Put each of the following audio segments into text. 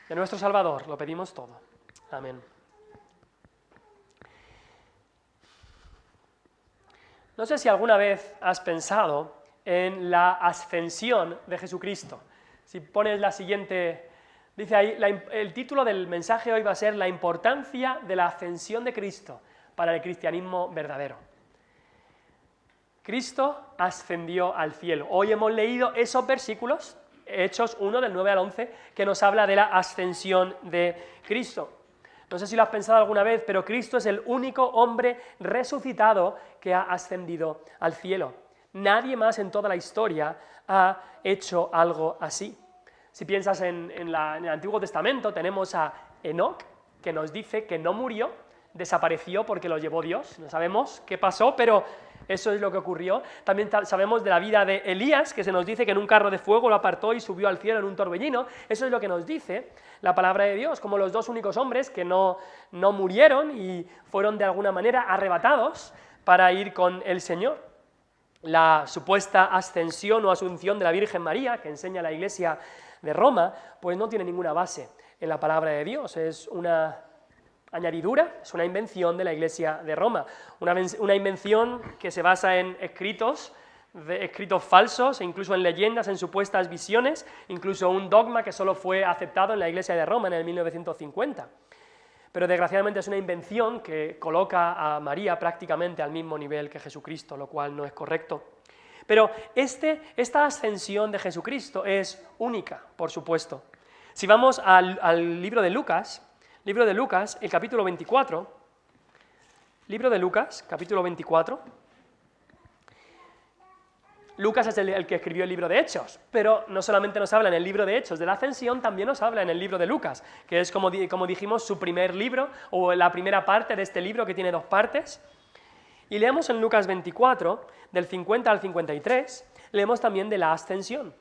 de nuestro Salvador, lo pedimos todo. Amén. No sé si alguna vez has pensado en la ascensión de Jesucristo. Si pones la siguiente, dice ahí, el título del mensaje hoy va a ser la importancia de la ascensión de Cristo para el cristianismo verdadero. Cristo ascendió al cielo. Hoy hemos leído esos versículos, Hechos 1 del 9 al 11, que nos habla de la ascensión de Cristo. No sé si lo has pensado alguna vez, pero Cristo es el único hombre resucitado que ha ascendido al cielo. Nadie más en toda la historia ha hecho algo así. Si piensas en el Antiguo Testamento, tenemos a Enoc, que nos dice que no murió, desapareció porque lo llevó Dios. No sabemos qué pasó, pero eso es lo que ocurrió. También sabemos de la vida de Elías, que se nos dice que en un carro de fuego lo apartó y subió al cielo en un torbellino. Eso es lo que nos dice la palabra de Dios, como los dos únicos hombres que no murieron y fueron de alguna manera arrebatados para ir con el Señor. La supuesta ascensión o asunción de la Virgen María, que enseña la Iglesia de Roma, pues no tiene ninguna base en la palabra de Dios, es una añadidura, es una invención de la Iglesia de Roma, una invención que se basa en escritos falsos, e incluso en leyendas, en supuestas visiones, incluso un dogma que solo fue aceptado en la Iglesia de Roma en el 1950. Pero desgraciadamente es una invención que coloca a María prácticamente al mismo nivel que Jesucristo, lo cual no es correcto. Pero esta ascensión de Jesucristo es única, por supuesto. Si vamos al libro de Lucas, el capítulo 24, libro de Lucas, capítulo 24, Lucas es el que escribió el libro de Hechos, pero no solamente nos habla en el libro de Hechos de la Ascensión, también nos habla en el libro de Lucas, que es, como dijimos, su primer libro, o la primera parte de este libro que tiene dos partes. Y leemos en Lucas 24, del 50 al 53, leemos también de la Ascensión.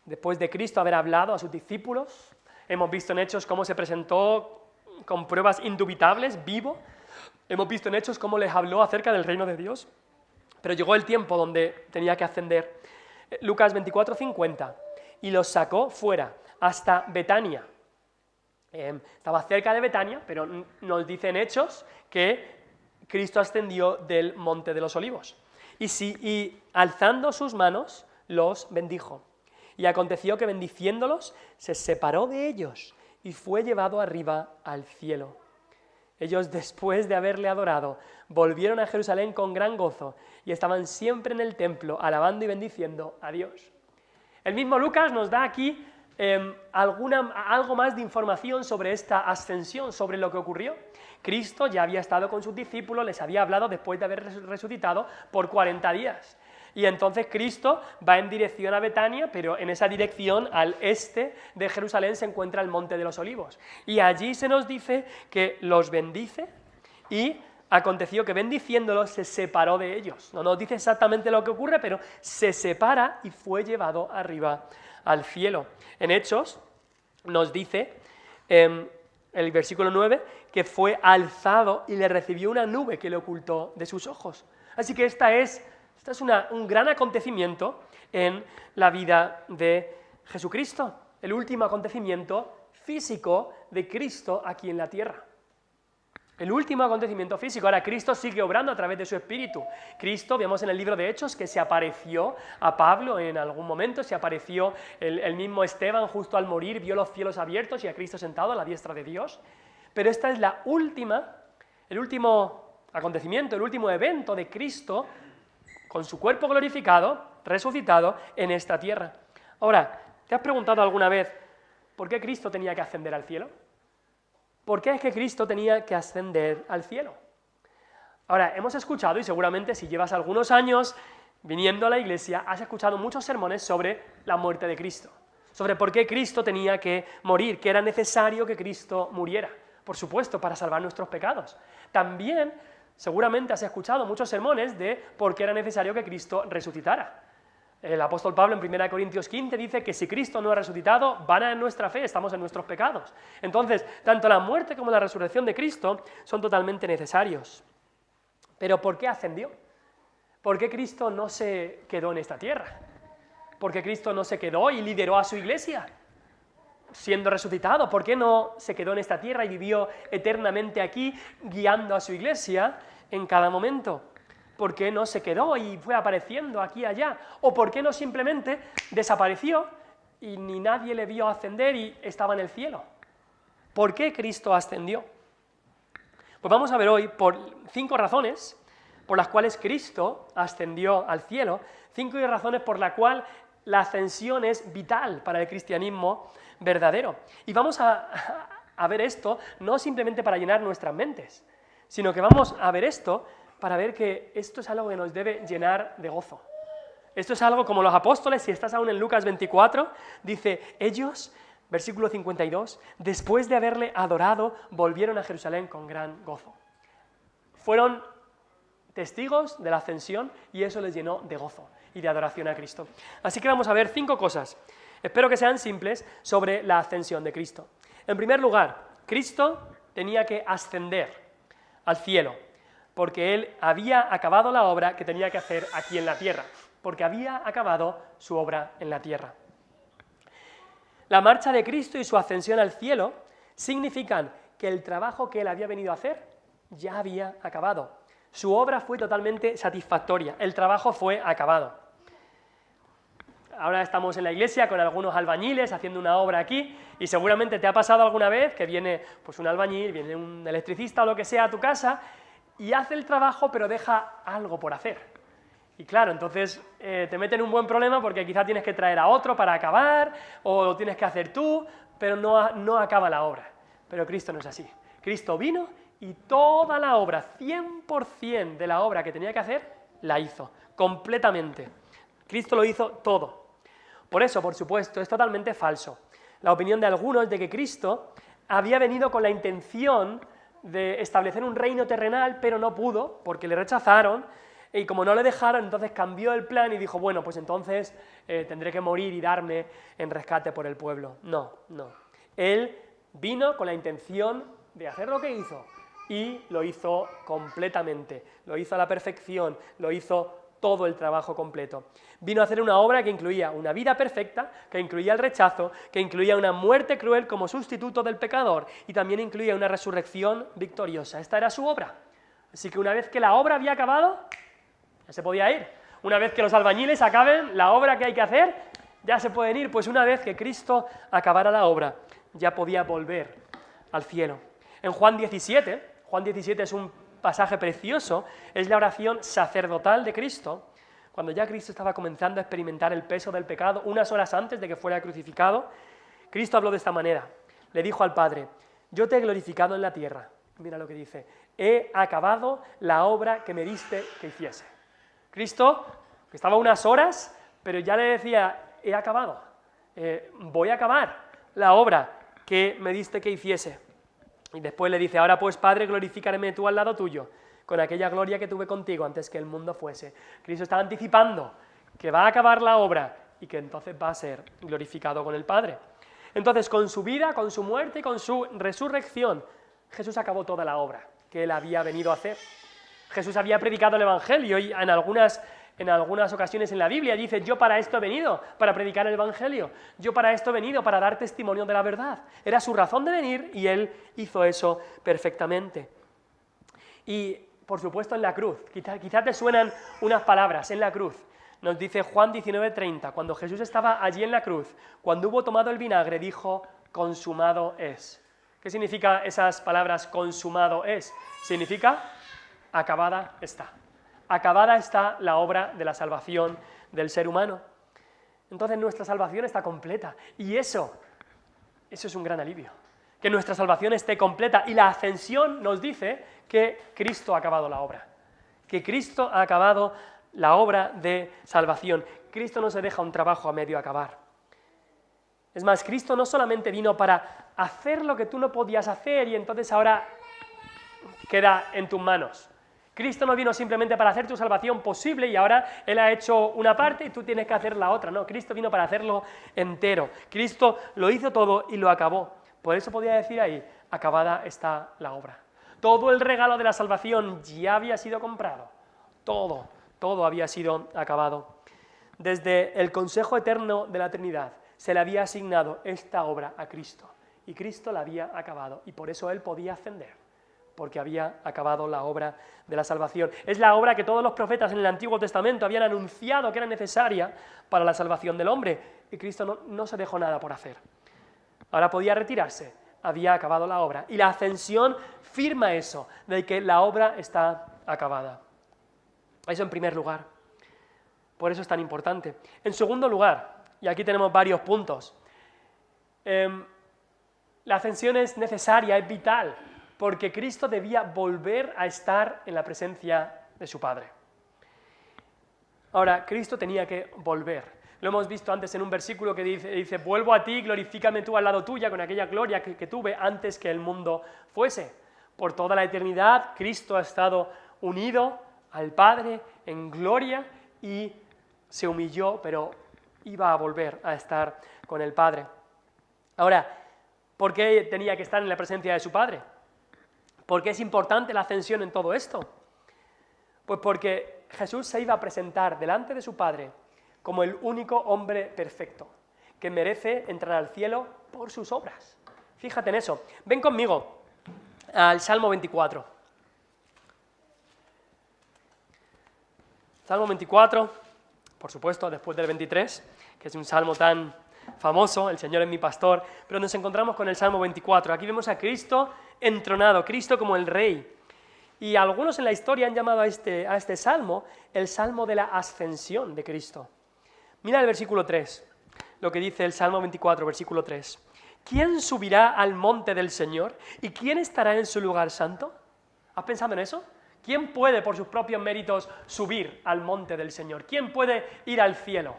Después de Cristo haber hablado a sus discípulos, hemos visto en Hechos cómo se presentó con pruebas indubitables, vivo. Hemos visto en Hechos cómo les habló acerca del reino de Dios. Pero llegó el tiempo donde tenía que ascender. Lucas 24, 50. Y los sacó fuera, hasta Betania. Estaba cerca de Betania, pero nos dice en Hechos que Cristo ascendió del Monte de los Olivos. Y alzando sus manos, los bendijo. Y aconteció que bendiciéndolos, se separó de ellos y fue llevado arriba al cielo. Ellos, después de haberle adorado, volvieron a Jerusalén con gran gozo y estaban siempre en el templo, alabando y bendiciendo a Dios. El mismo Lucas nos da aquí algo más de información sobre esta ascensión, sobre lo que ocurrió. Cristo ya había estado con sus discípulos, les había hablado después de haber resucitado por 40 días. Y entonces Cristo va en dirección a Betania, pero en esa dirección, al este de Jerusalén, se encuentra el Monte de los Olivos. Y allí se nos dice que los bendice y aconteció que bendiciéndolos se separó de ellos. No nos dice exactamente lo que ocurre, pero se separa y fue llevado arriba al cielo. En Hechos nos dice, el versículo 9, que fue alzado y le recibió una nube que le ocultó de sus ojos. Así que esta es un gran acontecimiento en la vida de Jesucristo, el último acontecimiento físico de Cristo aquí en la tierra. El último acontecimiento físico. Ahora, Cristo sigue obrando a través de su Espíritu. Cristo, vemos en el libro de Hechos que se apareció a Pablo en algún momento, se apareció el mismo Esteban justo al morir, vio los cielos abiertos y a Cristo sentado a la diestra de Dios. Pero esta es el último acontecimiento, el último evento de Cristo con su cuerpo glorificado, resucitado en esta tierra. Ahora, ¿te has preguntado alguna vez por qué Cristo tenía que ascender al cielo? ¿Por qué es que Cristo tenía que ascender al cielo? Ahora, hemos escuchado, y seguramente si llevas algunos años viniendo a la iglesia, has escuchado muchos sermones sobre la muerte de Cristo, sobre por qué Cristo tenía que morir, que era necesario que Cristo muriera, por supuesto, para salvar nuestros pecados. También seguramente has escuchado muchos sermones de por qué era necesario que Cristo resucitara. El apóstol Pablo en 1 Corintios 15 dice que si Cristo no ha resucitado, vana es nuestra fe, estamos en nuestros pecados. Entonces, tanto la muerte como la resurrección de Cristo son totalmente necesarios. Pero ¿por qué ascendió? ¿Por qué Cristo no se quedó en esta tierra? ¿Por qué Cristo no se quedó y lideró a su iglesia? siendo resucitado? ¿Por qué no se quedó en esta tierra y vivió eternamente aquí, guiando a su iglesia en cada momento? ¿Por qué no se quedó y fue apareciendo aquí y allá? ¿O por qué no simplemente desapareció y ni nadie le vio ascender y estaba en el cielo? ¿Por qué Cristo ascendió? Pues vamos a ver hoy por 5 razones por las cuales Cristo ascendió al cielo, 5 razones por las cuales la ascensión es vital para el cristianismo verdadero. Y vamos a ver esto no simplemente para llenar nuestras mentes, sino que vamos a ver esto para ver que esto es algo que nos debe llenar de gozo. Esto es algo como los apóstoles, si estás aún en Lucas 24, dice, ellos, versículo 52, después de haberle adorado, volvieron a Jerusalén con gran gozo. Fueron testigos de la ascensión y eso les llenó de gozo y de adoración a Cristo. Así que vamos a ver 5 cosas, espero que sean simples, sobre la ascensión de Cristo. En primer lugar, Cristo tenía que ascender al cielo, porque Él había acabado la obra que tenía que hacer aquí en la tierra, porque había acabado su obra en la tierra. La marcha de Cristo y su ascensión al cielo significan que el trabajo que Él había venido a hacer ya había acabado. Su obra fue totalmente satisfactoria, el trabajo fue acabado. Ahora estamos en la iglesia con algunos albañiles haciendo una obra aquí y seguramente te ha pasado alguna vez que viene pues, un albañil, viene un electricista o lo que sea a tu casa y hace el trabajo pero deja algo por hacer. Y claro, entonces te mete en un buen problema porque quizá tienes que traer a otro para acabar o lo tienes que hacer tú, pero no acaba la obra. Pero Cristo no es así. Cristo vino y toda la obra, 100% de la obra que tenía que hacer, la hizo, completamente. Cristo lo hizo todo. Por eso, por supuesto, es totalmente falso la opinión de algunos de que Cristo había venido con la intención de establecer un reino terrenal, pero no pudo, porque le rechazaron, y como no le dejaron, entonces cambió el plan y dijo, bueno, pues entonces tendré que morir y darme en rescate por el pueblo. No. Él vino con la intención de hacer lo que hizo, y lo hizo completamente, lo hizo a la perfección, lo hizo todo el trabajo completo. Vino a hacer una obra que incluía una vida perfecta, que incluía el rechazo, que incluía una muerte cruel como sustituto del pecador y también incluía una resurrección victoriosa. Esta era su obra. Así que una vez que la obra había acabado, ya se podía ir. Una vez que los albañiles acaben la obra que hay que hacer, ya se pueden ir. Pues una vez que Cristo acabara la obra, ya podía volver al cielo. En Juan 17 es un pasaje precioso, es la oración sacerdotal de Cristo, cuando ya Cristo estaba comenzando a experimentar el peso del pecado, unas horas antes de que fuera crucificado. Cristo habló de esta manera, le dijo al Padre, yo te he glorificado en la tierra, mira lo que dice, he acabado la obra que me diste que hiciese. Cristo, que estaba unas horas, pero ya le decía, he acabado, voy a acabar la obra que me diste que hiciese. Y después le dice, ahora pues, Padre, glorifícame tú al lado tuyo, con aquella gloria que tuve contigo antes que el mundo fuese. Cristo está anticipando que va a acabar la obra y que entonces va a ser glorificado con el Padre. Entonces, con su vida, con su muerte y con su resurrección, Jesús acabó toda la obra que Él había venido a hacer. Jesús había predicado el Evangelio y en algunas ocasiones en la Biblia dice, yo para esto he venido, para predicar el Evangelio, yo para esto he venido, para dar testimonio de la verdad. Era su razón de venir y Él hizo eso perfectamente. Y, por supuesto, en la cruz, quizás te suenan unas palabras, en la cruz. Nos dice Juan 19:30, cuando Jesús estaba allí en la cruz, cuando hubo tomado el vinagre, dijo, consumado es. ¿Qué significa esas palabras, consumado es? Significa, acabada está. Acabada está la obra de la salvación del ser humano. Entonces nuestra salvación está completa. Y eso es un gran alivio. Que nuestra salvación esté completa. Y la ascensión nos dice que Cristo ha acabado la obra. Que Cristo ha acabado la obra de salvación. Cristo no se deja un trabajo a medio acabar. Es más, Cristo no solamente vino para hacer lo que tú no podías hacer y entonces ahora queda en tus manos. Cristo no vino simplemente para hacer tu salvación posible y ahora Él ha hecho una parte y tú tienes que hacer la otra. No, Cristo vino para hacerlo entero. Cristo lo hizo todo y lo acabó. Por eso podía decir ahí, acabada está la obra. Todo el regalo de la salvación ya había sido comprado. Todo había sido acabado. Desde el consejo eterno de la Trinidad, se le había asignado esta obra a Cristo, y Cristo la había acabado, y por eso Él podía ascender, porque había acabado la obra de la salvación. Es la obra que todos los profetas en el Antiguo Testamento habían anunciado que era necesaria para la salvación del hombre, y Cristo no se dejó nada por hacer. Ahora podía retirarse, había acabado la obra, y la ascensión firma eso, de que la obra está acabada. Eso en primer lugar. Por eso es tan importante. En segundo lugar, y aquí tenemos varios puntos, la ascensión es necesaria, es vital, porque Cristo debía volver a estar en la presencia de su Padre. Ahora, Cristo tenía que volver. Lo hemos visto antes en un versículo que dice, vuelvo a ti, glorifícame tú al lado tuya con aquella gloria que tuve antes que el mundo fuese. Por toda la eternidad, Cristo ha estado unido al Padre en gloria y se humilló, pero iba a volver a estar con el Padre. Ahora, ¿por qué tenía que estar en la presencia de su Padre? ¿Por qué es importante la ascensión en todo esto? Pues porque Jesús se iba a presentar delante de su Padre como el único hombre perfecto, que merece entrar al cielo por sus obras. Fíjate en eso. Ven conmigo al Salmo 24. Salmo 24, por supuesto, después del 23, que es un salmo tan famoso, el Señor es mi pastor, pero nos encontramos con el Salmo 24. Aquí vemos a Cristo entronado, Cristo como el Rey. Y algunos en la historia han llamado a este salmo el Salmo de la Ascensión de Cristo. Mira el versículo 3, lo que dice el Salmo 24, versículo 3. ¿Quién subirá al monte del Señor? ¿Y quién estará en su lugar santo? ¿Has pensado en eso? ¿Quién puede por sus propios méritos subir al monte del Señor? ¿Quién puede ir al cielo?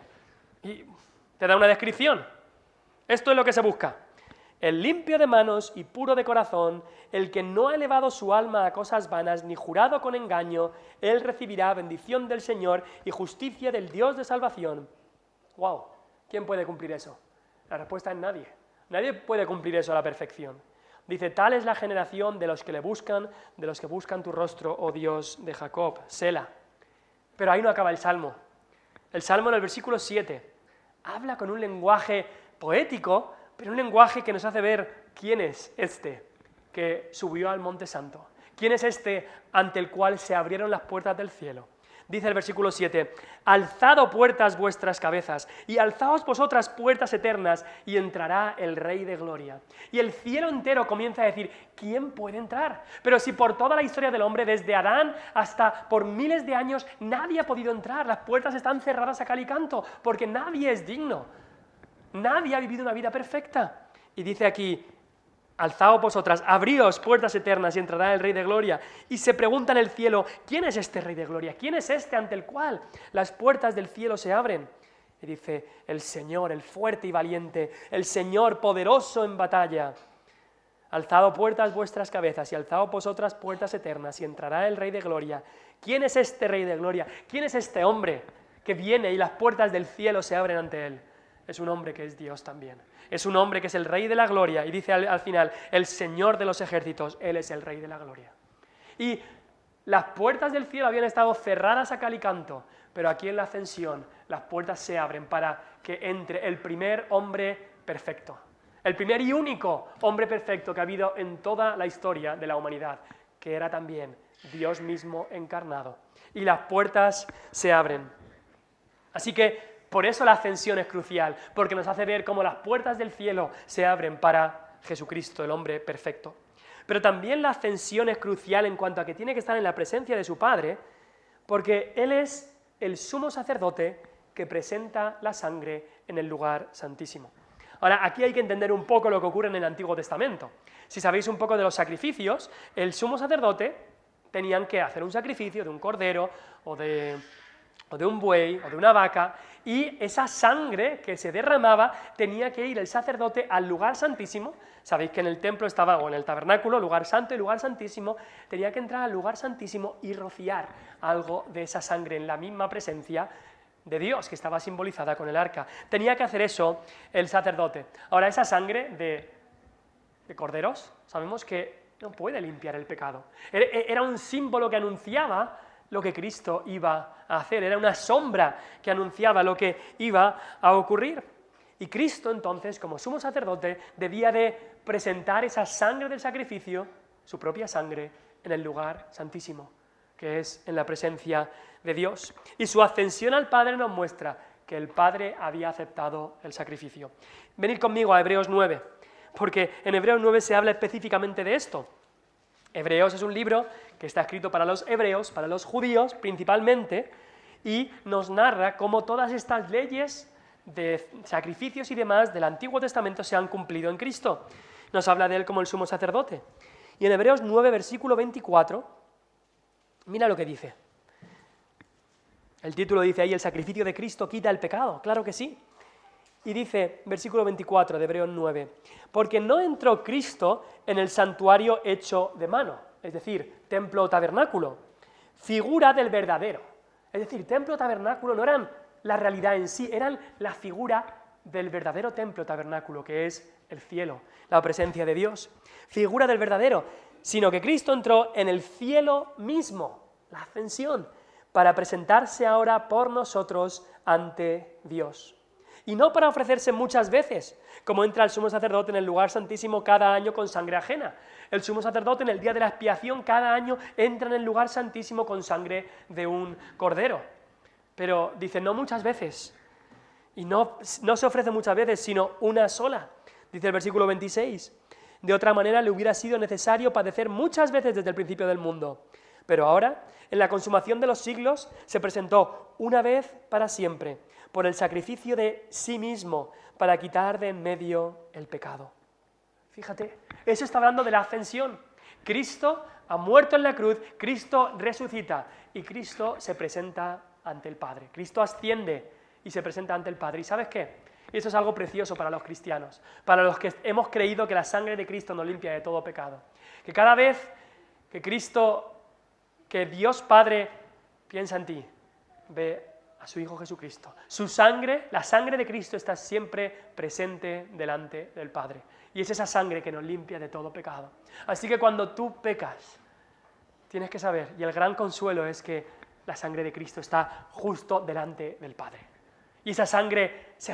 Y te da una descripción. Esto es lo que se busca. El limpio de manos y puro de corazón, el que no ha elevado su alma a cosas vanas, ni jurado con engaño, él recibirá bendición del Señor y justicia del Dios de salvación. ¡Wow! ¿Quién puede cumplir eso? La respuesta es nadie. Nadie puede cumplir eso a la perfección. Dice, tal es la generación de los que le buscan, de los que buscan tu rostro, oh Dios de Jacob, Sela. Pero ahí no acaba el Salmo. El Salmo en el versículo 7 habla con un lenguaje poético, pero un lenguaje que nos hace ver quién es este que subió al Monte Santo. ¿Quién es este ante el cual se abrieron las puertas del cielo? Dice el versículo 7, alzad, oh puertas, vuestras cabezas, y alzaos vosotras puertas eternas, y entrará el Rey de Gloria. Y el cielo entero comienza a decir, ¿quién puede entrar? Pero si por toda la historia del hombre, desde Adán hasta por miles de años, nadie ha podido entrar, las puertas están cerradas a cal y canto, porque nadie es digno. Nadie ha vivido una vida perfecta. Y dice aquí, alzaos vosotras, abríos puertas eternas y entrará el Rey de Gloria. Y se pregunta en el cielo, ¿quién es este Rey de Gloria? ¿Quién es este ante el cual las puertas del cielo se abren? Y dice, el Señor, el fuerte y valiente, el Señor poderoso en batalla. Alzad puertas vuestras cabezas y alzaos vosotras puertas eternas y entrará el Rey de Gloria. ¿Quién es este Rey de Gloria? ¿Quién es este hombre que viene y las puertas del cielo se abren ante él? Es un hombre que es Dios también. Es un hombre que es el Rey de la Gloria. Y dice al final, el Señor de los ejércitos, Él es el Rey de la Gloria. Y las puertas del cielo habían estado cerradas a cal y canto, pero aquí en la ascensión las puertas se abren para que entre el primer hombre perfecto. El primer y único hombre perfecto que ha habido en toda la historia de la humanidad, que era también Dios mismo encarnado. Y las puertas se abren. Así que por eso la ascensión es crucial, porque nos hace ver cómo las puertas del cielo se abren para Jesucristo, el hombre perfecto. Pero también la ascensión es crucial en cuanto a que tiene que estar en la presencia de su Padre, porque Él es el sumo sacerdote que presenta la sangre en el lugar santísimo. Ahora, aquí hay que entender un poco lo que ocurre en el Antiguo Testamento. Si sabéis un poco de los sacrificios, el sumo sacerdote tenían que hacer un sacrificio de un cordero o de un buey o de una vaca, y esa sangre que se derramaba tenía que ir el sacerdote al lugar santísimo. Sabéis que en el templo estaba, o en el tabernáculo, lugar santo y lugar santísimo, tenía que entrar al lugar santísimo y rociar algo de esa sangre en la misma presencia de Dios, que estaba simbolizada con el arca. Tenía que hacer eso el sacerdote. Ahora, esa sangre de corderos, sabemos que no puede limpiar el pecado. Era un símbolo que anunciaba lo que Cristo iba a hacer, era una sombra que anunciaba lo que iba a ocurrir. Y Cristo, entonces, como sumo sacerdote, debía de presentar esa sangre del sacrificio, su propia sangre, en el lugar santísimo, que es en la presencia de Dios. Y su ascensión al Padre nos muestra que el Padre había aceptado el sacrificio. Venid conmigo a Hebreos 9, porque en Hebreos 9 se habla específicamente de esto. Hebreos es un libro que está escrito para los hebreos, para los judíos principalmente, y nos narra cómo todas estas leyes de sacrificios y demás del Antiguo Testamento se han cumplido en Cristo. Nos habla de él como el sumo sacerdote. Y en Hebreos 9, versículo 24, mira lo que dice. El título dice ahí, el sacrificio de Cristo quita el pecado. Claro que sí. Y dice, versículo 24 de Hebreos 9, porque no entró Cristo en el santuario hecho de mano, es decir, templo o tabernáculo, figura del verdadero. Es decir, templo o tabernáculo no eran la realidad en sí, eran la figura del verdadero templo o tabernáculo, que es el cielo, la presencia de Dios. Figura del verdadero, sino que Cristo entró en el cielo mismo, la ascensión, para presentarse ahora por nosotros ante Dios. Y no para ofrecerse muchas veces, como entra el sumo sacerdote en el lugar santísimo cada año con sangre ajena. El sumo sacerdote en el día de la expiación cada año entra en el lugar santísimo con sangre de un cordero. Pero dice, no muchas veces. Y no se ofrece muchas veces, sino una sola. Dice el versículo 26. De otra manera le hubiera sido necesario padecer muchas veces desde el principio del mundo. Pero ahora, en la consumación de los siglos, se presentó una vez para siempre, por el sacrificio de sí mismo, para quitar de en medio el pecado. Fíjate, eso está hablando de la ascensión. Cristo ha muerto en la cruz, Cristo resucita y Cristo se presenta ante el Padre. Cristo asciende y se presenta ante el Padre. ¿Y sabes qué? Y eso es algo precioso para los cristianos, para los que hemos creído que la sangre de Cristo nos limpia de todo pecado. Que cada vez que Dios Padre piensa en ti, ve a su Hijo Jesucristo. Su sangre, la sangre de Cristo está siempre presente delante del Padre. Y es esa sangre que nos limpia de todo pecado. Así que cuando tú pecas, tienes que saber, y el gran consuelo es que la sangre de Cristo está justo delante del Padre. Y esa sangre se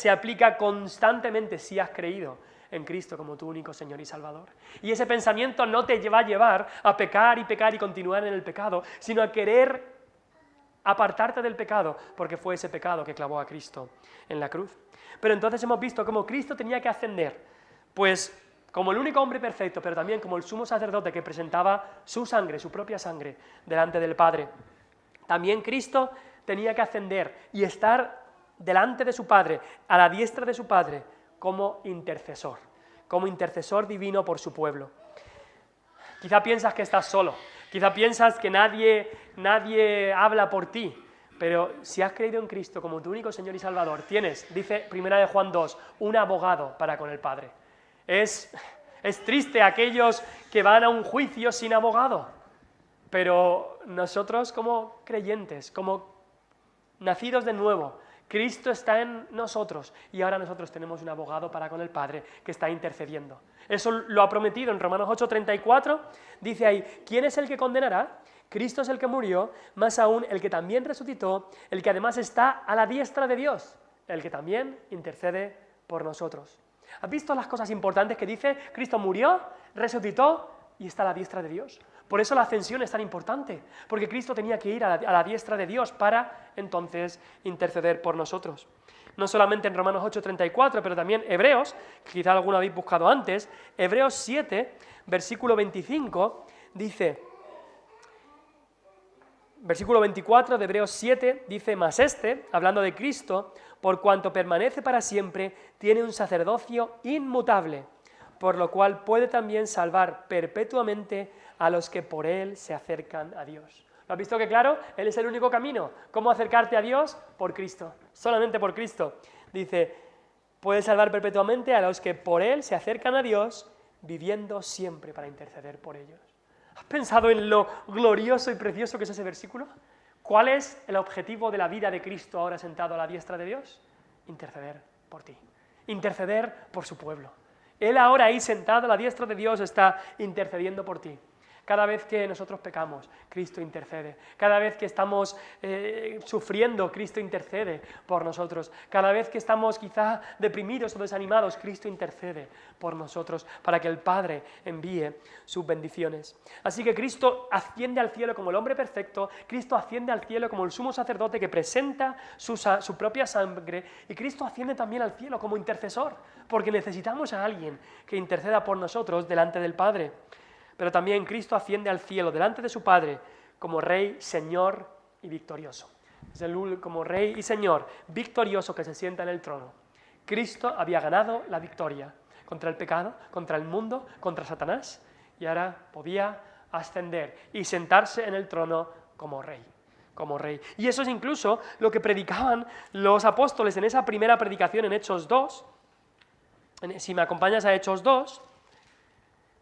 aplica constantemente si has creído en Cristo como tu único Señor y Salvador. Y ese pensamiento no te va a llevar a pecar y continuar en el pecado, sino a querer apartarte del pecado, porque fue ese pecado que clavó a Cristo en la cruz. Pero entonces hemos visto cómo Cristo tenía que ascender, pues como el único hombre perfecto, pero también como el sumo sacerdote que presentaba su sangre, su propia sangre, delante del Padre. También Cristo tenía que ascender y estar delante de su Padre, a la diestra de su Padre, como intercesor divino por su pueblo. Quizá piensas que estás solo, quizá piensas que nadie habla por ti, pero si has creído en Cristo como tu único Señor y Salvador, tienes, dice 1 de Juan 2, un abogado para con el Padre. Es triste aquellos que van a un juicio sin abogado, pero nosotros como creyentes, como nacidos de nuevo, Cristo está en nosotros y ahora nosotros tenemos un abogado para con el Padre que está intercediendo. Eso lo ha prometido en Romanos 8:34, dice ahí, ¿quién es el que condenará? Cristo es el que murió, más aún el que también resucitó, el que además está a la diestra de Dios, el que también intercede por nosotros. ¿Has visto las cosas importantes que dice? Cristo murió, resucitó y está a la diestra de Dios. Por eso la ascensión es tan importante, porque Cristo tenía que ir a la diestra de Dios para entonces interceder por nosotros. No solamente en Romanos 8:34, pero también Hebreos, que quizá alguno habéis buscado antes, Hebreos 7, versículo 25, dice, versículo 24 de Hebreos 7, dice, mas hablando de Cristo, por cuanto permanece para siempre, tiene un sacerdocio inmutable, por lo cual puede también salvar perpetuamente a los que por él se acercan a Dios. ¿Lo has visto que claro? Él es el único camino. ¿Cómo acercarte a Dios? Por Cristo, solamente por Cristo. Dice, puede salvar perpetuamente a los que por él se acercan a Dios, viviendo siempre para interceder por ellos. ¿Has pensado en lo glorioso y precioso que es ese versículo? ¿Cuál es el objetivo de la vida de Cristo ahora sentado a la diestra de Dios? Interceder por ti, interceder por su pueblo. Él ahora ahí sentado a la diestra de Dios está intercediendo por ti. Cada vez que nosotros pecamos, Cristo intercede. Cada vez que estamos sufriendo, Cristo intercede por nosotros. Cada vez que estamos quizá deprimidos o desanimados, Cristo intercede por nosotros para que el Padre envíe sus bendiciones. Así que Cristo asciende al cielo como el hombre perfecto, Cristo asciende al cielo como el sumo sacerdote que presenta su propia sangre, y Cristo asciende también al cielo como intercesor, porque necesitamos a alguien que interceda por nosotros delante del Padre. Pero también Cristo asciende al cielo delante de su Padre como Rey, Señor y victorioso. Es como Rey y Señor victorioso que se sienta en el trono. Cristo había ganado la victoria contra el pecado, contra el mundo, contra Satanás, y ahora podía ascender y sentarse en el trono como Rey. Como Rey. Y eso es incluso lo que predicaban los apóstoles en esa primera predicación en Hechos 2. Si me acompañas a Hechos 2,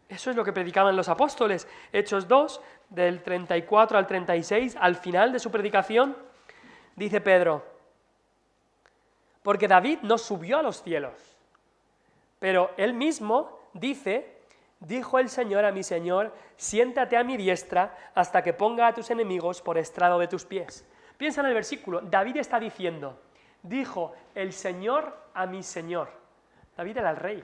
eso es lo que predicaban los apóstoles. Hechos 2, del 34 al 36, al final de su predicación, dice Pedro: porque David no subió a los cielos, pero él mismo dice: dijo el Señor a mi Señor, siéntate a mi diestra hasta que ponga a tus enemigos por estrado de tus pies. Piensa en el versículo, David está diciendo, dijo el Señor a mi Señor. David era el rey,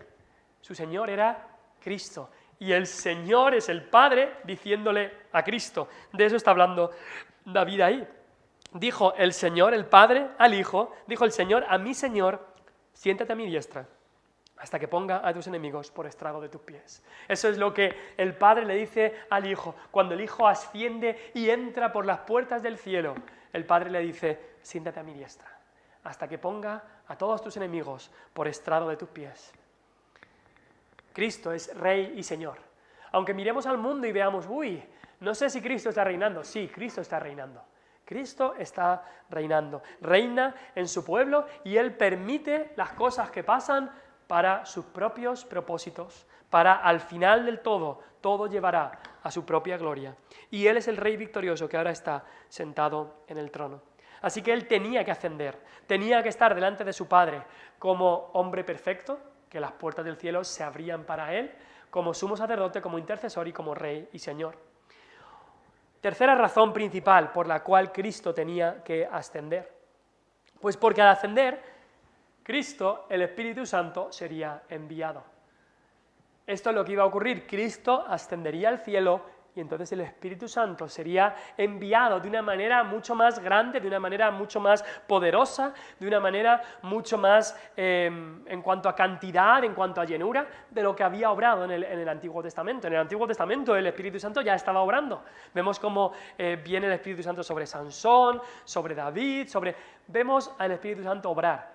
su Señor era Cristo. Y el Señor es el Padre diciéndole a Cristo. De eso está hablando David ahí. Dijo el Señor, el Padre, al Hijo, dijo el Señor a mi Señor, siéntate a mi diestra hasta que ponga a tus enemigos por estrado de tus pies. Eso es lo que el Padre le dice al Hijo. Cuando el Hijo asciende y entra por las puertas del cielo, el Padre le dice, siéntate a mi diestra hasta que ponga a todos tus enemigos por estrado de tus pies. Cristo es Rey y Señor. Aunque miremos al mundo y veamos, uy, no sé si Cristo está reinando. Sí, Cristo está reinando. Cristo está reinando. Reina en su pueblo y Él permite las cosas que pasan para sus propios propósitos, para al final del todo llevará a su propia gloria. Y Él es el Rey victorioso que ahora está sentado en el trono. Así que Él tenía que ascender, tenía que estar delante de su Padre como hombre perfecto, que las puertas del cielo se abrían para Él, como sumo sacerdote, como intercesor y como Rey y Señor. Tercera razón principal por la cual Cristo tenía que ascender. Pues porque al ascender, Cristo, el Espíritu Santo, sería enviado. Esto es lo que iba a ocurrir. Cristo ascendería al cielo y entonces el Espíritu Santo sería enviado de una manera mucho más grande, de una manera mucho más poderosa, de una manera mucho más en cuanto a cantidad, en cuanto a llenura, de lo que había obrado en el Antiguo Testamento. En el Antiguo Testamento el Espíritu Santo ya estaba obrando. Vemos cómo viene el Espíritu Santo sobre Sansón, sobre David, vemos al Espíritu Santo obrar,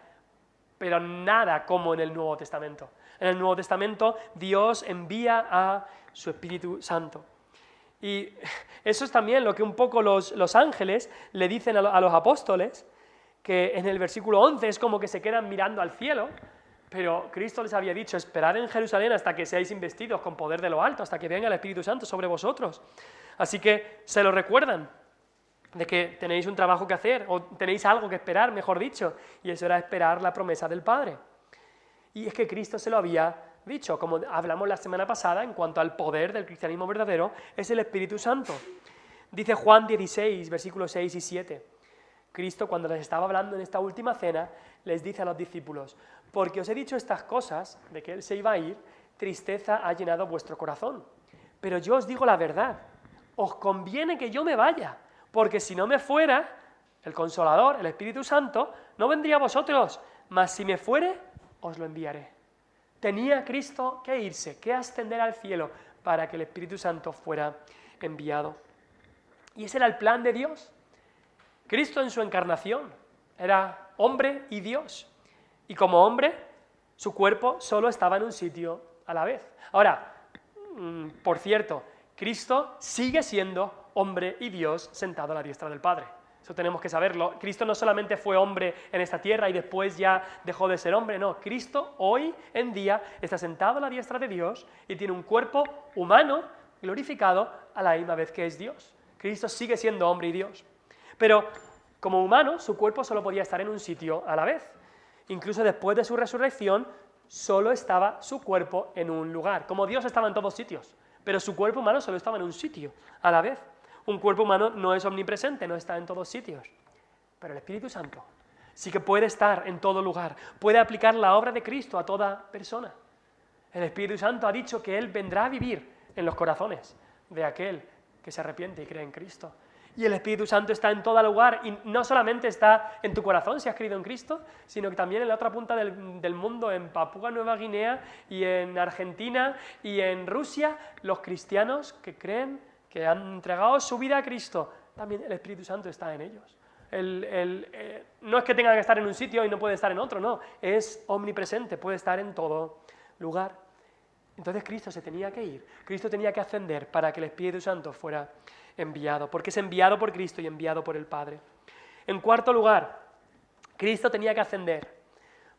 pero nada como en el Nuevo Testamento. En el Nuevo Testamento Dios envía a su Espíritu Santo. Y eso es también lo que un poco los ángeles le dicen a los apóstoles, que en el versículo 11 es como que se quedan mirando al cielo, pero Cristo les había dicho, esperad en Jerusalén hasta que seáis investidos con poder de lo alto, hasta que venga el Espíritu Santo sobre vosotros. Así que se lo recuerdan, de que tenéis un trabajo que hacer, o tenéis algo que esperar, mejor dicho, y eso era esperar la promesa del Padre. Y es que Cristo se lo había dicho, como hablamos la semana pasada, en cuanto al poder del cristianismo verdadero, es el Espíritu Santo. Dice Juan 16, versículos 6 y 7. Cristo, cuando les estaba hablando en esta última cena, les dice a los discípulos, porque os he dicho estas cosas, de que Él se iba a ir, tristeza ha llenado vuestro corazón. Pero yo os digo la verdad, os conviene que yo me vaya, porque si no me fuera, el Consolador, el Espíritu Santo, no vendría a vosotros, mas si me fuere, os lo enviaré. Tenía Cristo que irse, que ascender al cielo para que el Espíritu Santo fuera enviado. Y ese era el plan de Dios. Cristo en su encarnación era hombre y Dios. Y como hombre, su cuerpo solo estaba en un sitio a la vez. Ahora, por cierto, Cristo sigue siendo hombre y Dios sentado a la diestra del Padre. Eso tenemos que saberlo. Cristo no solamente fue hombre en esta tierra y después ya dejó de ser hombre, no. Cristo hoy en día está sentado a la diestra de Dios y tiene un cuerpo humano glorificado a la misma vez que es Dios. Cristo sigue siendo hombre y Dios. Pero como humano, su cuerpo solo podía estar en un sitio a la vez. Incluso después de su resurrección, solo estaba su cuerpo en un lugar. Como Dios estaba en todos sitios, pero su cuerpo humano solo estaba en un sitio a la vez. Un cuerpo humano no es omnipresente, no está en todos sitios, pero el Espíritu Santo sí que puede estar en todo lugar, puede aplicar la obra de Cristo a toda persona. El Espíritu Santo ha dicho que Él vendrá a vivir en los corazones de aquel que se arrepiente y cree en Cristo. Y el Espíritu Santo está en todo lugar, y no solamente está en tu corazón si has creído en Cristo, sino que también en la otra punta del mundo, en Papúa Nueva Guinea y en Argentina y en Rusia, los cristianos que creen, que han entregado su vida a Cristo, también el Espíritu Santo está en ellos. No es que tenga que estar en un sitio y no puede estar en otro, no, es omnipresente, puede estar en todo lugar. Entonces Cristo se tenía que ir, Cristo tenía que ascender para que el Espíritu Santo fuera enviado, porque es enviado por Cristo y enviado por el Padre. En cuarto lugar, Cristo tenía que ascender,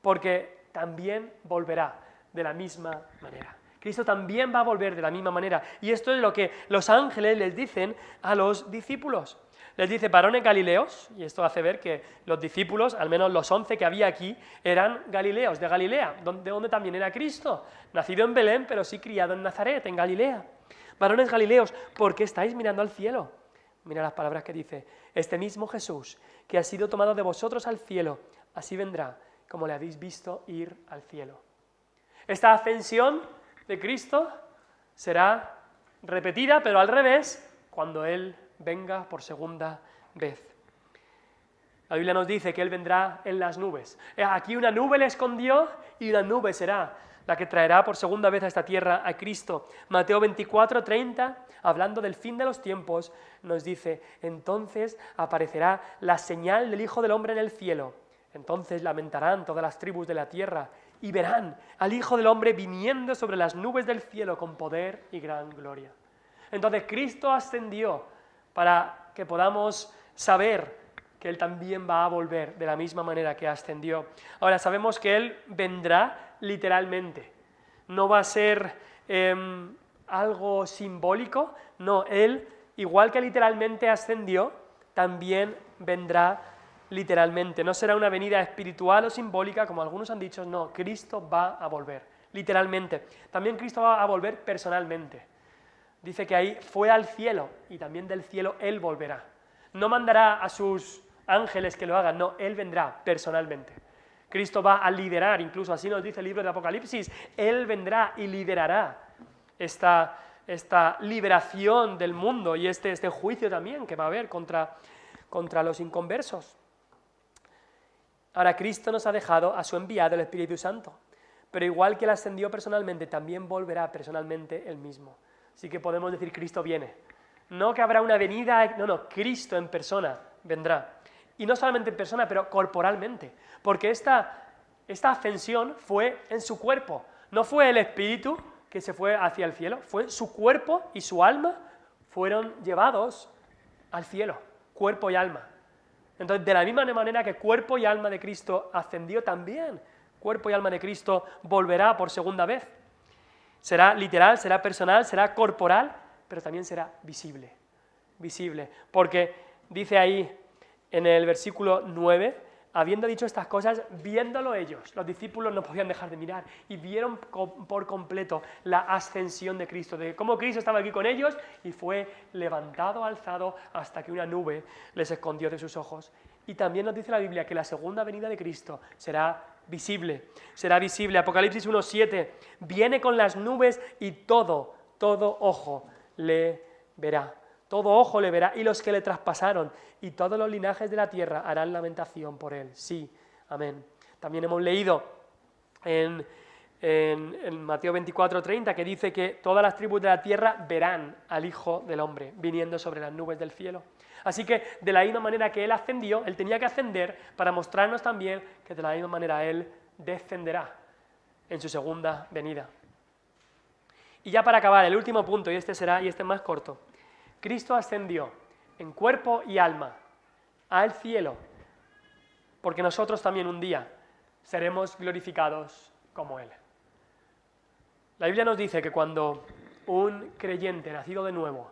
porque también volverá de la misma manera. Cristo también va a volver de la misma manera, y esto es lo que los ángeles les dicen a los discípulos. Les dice, varones galileos, y esto hace ver que los discípulos, al menos los 11 que había aquí, eran galileos, de Galilea, de donde también era Cristo, nacido en Belén, pero sí criado en Nazaret, en Galilea. Varones galileos, ¿por qué estáis mirando al cielo? Mira las palabras que dice, este mismo Jesús, que ha sido tomado de vosotros al cielo, así vendrá, como le habéis visto ir al cielo. Esta ascensión de Cristo será repetida, pero al revés, cuando Él venga por segunda vez. La Biblia nos dice que Él vendrá en las nubes. Aquí una nube le escondió y una nube será la que traerá por segunda vez a esta tierra a Cristo. Mateo 24:30, hablando del fin de los tiempos, nos dice, entonces aparecerá la señal del Hijo del Hombre en el cielo. Entonces lamentarán todas las tribus de la tierra y verán al Hijo del Hombre viniendo sobre las nubes del cielo con poder y gran gloria. Entonces Cristo ascendió para que podamos saber que Él también va a volver de la misma manera que ascendió. Ahora, sabemos que Él vendrá literalmente. No va a ser algo simbólico, no, Él, igual que literalmente ascendió, también vendrá literalmente. No será una venida espiritual o simbólica, como algunos han dicho, no, Cristo va a volver, literalmente. También Cristo va a volver personalmente. Dice que ahí fue al cielo y también del cielo Él volverá. No mandará a sus ángeles que lo hagan, no, Él vendrá personalmente. Cristo va a liderar, incluso así nos dice el libro de Apocalipsis, Él vendrá y liderará esta liberación del mundo y este juicio también que va a haber contra los inconversos. Ahora Cristo nos ha dejado a su enviado, el Espíritu Santo, pero igual que Él ascendió personalmente, también volverá personalmente Él mismo. Así que podemos decir, Cristo viene. No que habrá una venida, no, Cristo en persona vendrá. Y no solamente en persona, pero corporalmente. Porque esta ascensión fue en su cuerpo. No fue el Espíritu que se fue hacia el cielo, fue su cuerpo y su alma fueron llevados al cielo, cuerpo y alma. Entonces, de la misma manera que cuerpo y alma de Cristo ascendió también, cuerpo y alma de Cristo volverá por segunda vez. Será literal, será personal, será corporal, pero también será visible. Visible, porque dice ahí en el versículo 9, habiendo dicho estas cosas, viéndolo ellos, los discípulos no podían dejar de mirar y vieron por completo la ascensión de Cristo, de cómo Cristo estaba aquí con ellos y fue levantado, alzado, hasta que una nube les escondió de sus ojos. Y también nos dice la Biblia que la segunda venida de Cristo será visible. Será visible. Apocalipsis 1:7, viene con las nubes y todo ojo le verá. Todo ojo le verá, y los que le traspasaron, y todos los linajes de la tierra harán lamentación por él. Sí, amén. También hemos leído en Mateo 24:30 que dice que todas las tribus de la tierra verán al Hijo del Hombre viniendo sobre las nubes del cielo. Así que de la misma manera que Él ascendió, Él tenía que ascender para mostrarnos también que de la misma manera Él descenderá en su segunda venida. Y ya para acabar, el último punto, y este es más corto. Cristo ascendió en cuerpo y alma al cielo, porque nosotros también un día seremos glorificados como Él. La Biblia nos dice que cuando un creyente nacido de nuevo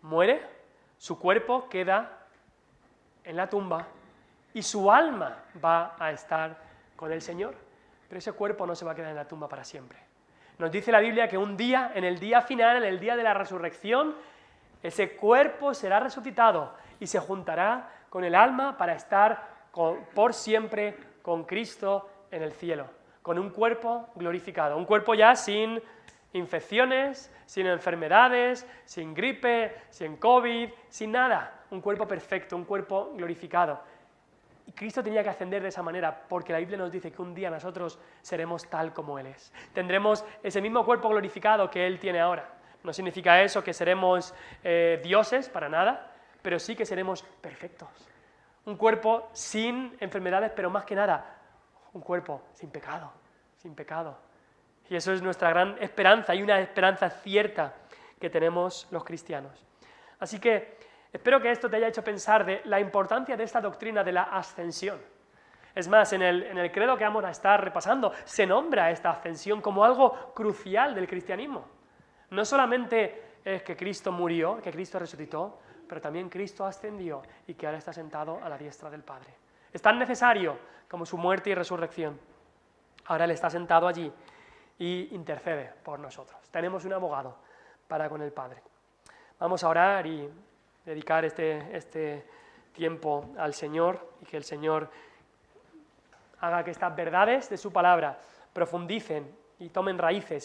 muere, su cuerpo queda en la tumba y su alma va a estar con el Señor, pero ese cuerpo no se va a quedar en la tumba para siempre. Nos dice la Biblia que un día, en el día final, en el día de la resurrección, ese cuerpo será resucitado y se juntará con el alma para estar por siempre con Cristo en el cielo, con un cuerpo glorificado, un cuerpo ya sin infecciones, sin enfermedades, sin gripe, sin COVID, sin nada, un cuerpo perfecto, un cuerpo glorificado. Y Cristo tenía que ascender de esa manera, porque la Biblia nos dice que un día nosotros seremos tal como Él es. Tendremos ese mismo cuerpo glorificado que Él tiene ahora. No significa eso que seremos dioses, para nada, pero sí que seremos perfectos. Un cuerpo sin enfermedades, pero más que nada, un cuerpo sin pecado, sin pecado. Y eso es nuestra gran esperanza, y una esperanza cierta que tenemos los cristianos. Así que espero que esto te haya hecho pensar de la importancia de esta doctrina de la ascensión. Es más, en el credo que vamos a estar repasando, se nombra esta ascensión como algo crucial del cristianismo. No solamente es que Cristo murió, que Cristo resucitó, pero también Cristo ascendió y que ahora está sentado a la diestra del Padre. Es tan necesario como su muerte y resurrección. Ahora Él está sentado allí y intercede por nosotros. Tenemos un abogado para con el Padre. Vamos a orar y dedicar este tiempo al Señor y que el Señor haga que estas verdades de su palabra profundicen y tomen raíces